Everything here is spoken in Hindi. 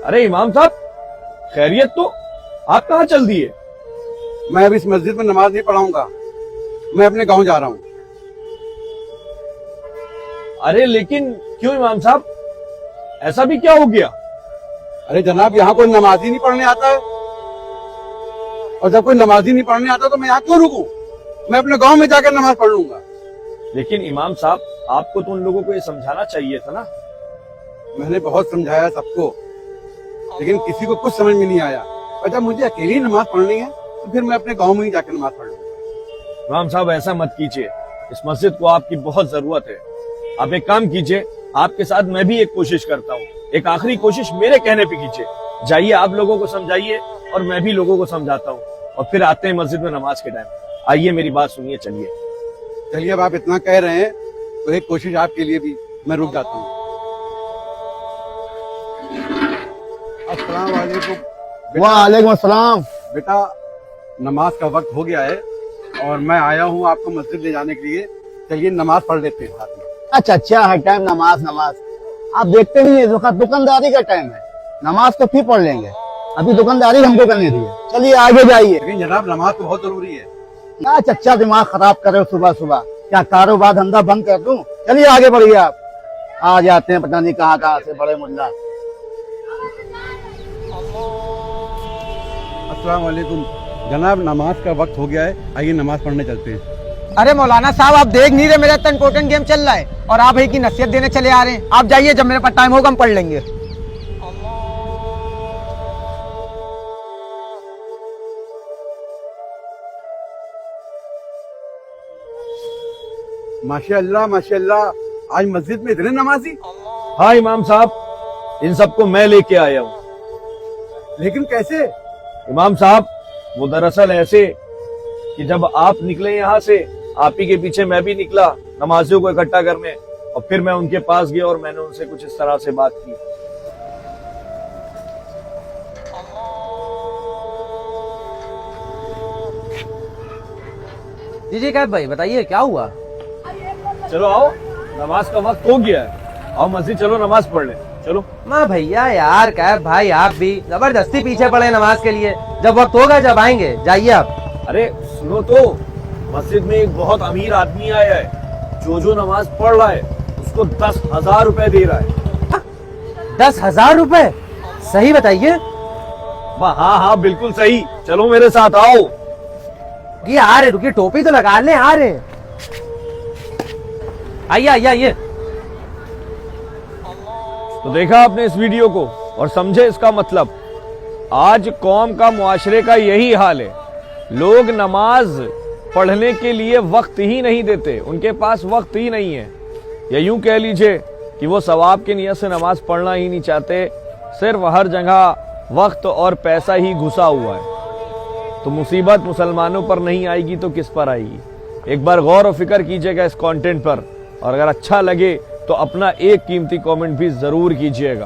अरे इमाम साहब, खैरियत तो? आप कहाँ चल दिए? मैं अब इस मस्जिद में नमाज नहीं पढ़ाऊंगा, मैं अपने गांव जा रहा हूँ। अरे लेकिन क्यों इमाम साहब, ऐसा भी क्या हो गया? अरे जनाब, यहाँ कोई नमाज ही नहीं पढ़ने आता है, और जब कोई नमाज ही नहीं पढ़ने आता तो मैं यहाँ क्यों रुकूं? मैं अपने गांव में जाकर नमाज पढ़ लूंगा। लेकिन इमाम साहब, आपको तो उन लोगों को ये समझाना चाहिए था ना। मैंने बहुत समझाया सबको, लेकिन किसी को कुछ समझ में नहीं आया, और जब मुझे अकेली नमाज पढ़नी है तो फिर मैं अपने गांव में ही जाकर नमाज पढ़ लूंगा। इमाम साहब, ऐसा मत कीजिए, इस मस्जिद को आपकी बहुत जरूरत है। आप एक काम कीजिए, आपके साथ मैं भी एक कोशिश करता हूँ, एक आखिरी कोशिश मेरे कहने पे कीजिए। जाइए, आप लोगों को समझाइए और मैं भी लोगों को समझाता हूँ, और फिर आते हैं मस्जिद में नमाज के टाइम। आइए, मेरी बात सुनिए, चलिए। चलिए, अब आप इतना कह रहे हैं तो एक कोशिश आपके लिए भी मैं रुक जाता हूँ। अस्सलाम वालेकुम। वालेकुम अस्सलाम। बेटा, नमाज का वक्त हो गया है और मैं आया हूँ आपको मस्जिद ले जाने के लिए। चलिए नमाज पढ़ लेते हैं साथ में। अच्छा है टाइम नमाज। आप देखते नहीं है, दुकानदारी का टाइम है, नमाज तो फिर पढ़ लेंगे, अभी दुकानदारी हमको करने दीजिए। चलिए आगे जाइए। लेकिन जनाब, नमाज तो बहुत जरूरी है। क्या चच्चा दिमाग खराब करे सुबह सुबह, क्या कारोबार धंधा बंद कर दूं? चलिए आगे बढ़िए। आप आ जाते हैं पता नहीं कहाँ से बड़े मुल्ला। अस्सलाम वालेकुम जनाब, नमाज का वक्त हो गया है, आइए नमाज पढ़ने चलते हैं। अरे मौलाना साहब, आप देख नहीं रहे मेरा इतना इंपॉर्टेंट गेम चल रहा है और आप एक ही नसीहत देने चले आ रहे हैं। आप जाइए, जब मेरे पास टाइम होगा हम पढ़ लेंगे। माशाअल्लाह माशाअल्लाह, आज मस्जिद में इतने नमाजी। हाँ इमाम साहब, इन सबको मैं लेके आया हूँ। लेकिन कैसे? इमाम साहब, वो दरअसल ऐसे कि जब आप निकले यहाँ से, आप ही के पीछे मैं भी निकला नमाजियों को इकट्ठा करने, और फिर मैं उनके पास गया और मैंने उनसे कुछ इस तरह से बात की। जी कैब भाई, बताइए क्या हुआ? चलो आओ, नमाज का वक्त हो गया है, आओ मस्जिद चलो, नमाज पढ़ ले। चलो। माँ भैया यार, कैब भाई आप भी जबरदस्ती पीछे पड़े नमाज के लिए। जब वक्त होगा जब आएंगे, जाइए आप। अरे सुनो तो, मस्जिद में एक बहुत अमीर आदमी आया है, जो नमाज पढ़ रहा है उसको 10,000 रुपए दे रहा है। 10,000 रुपए? सही बताइए। हाँ बिल्कुल सही, चलो मेरे साथ आओ। ये आ रहे, रुकिए, टोपी तो लगा ले, आ रहे। आइए। तो देखा आपने इस वीडियो को और समझे इसका मतलब। आज कौम का, मुआशरे का यही हाल है। लोग नमाज पढ़ने के लिए वक्त ही नहीं देते, उनके पास वक्त ही नहीं है, या यूं कह लीजिए कि वो सवाब की नियत से नमाज पढ़ना ही नहीं चाहते, सिर्फ हर जगह वक्त और पैसा ही घुसा हुआ है। तो मुसीबत मुसलमानों पर नहीं आएगी तो किस पर आएगी? एक बार गौर और फिक्र कीजिएगा इस कंटेंट पर, और अगर अच्छा लगे तो अपना एक कीमती कमेंट भी जरूर कीजिएगा।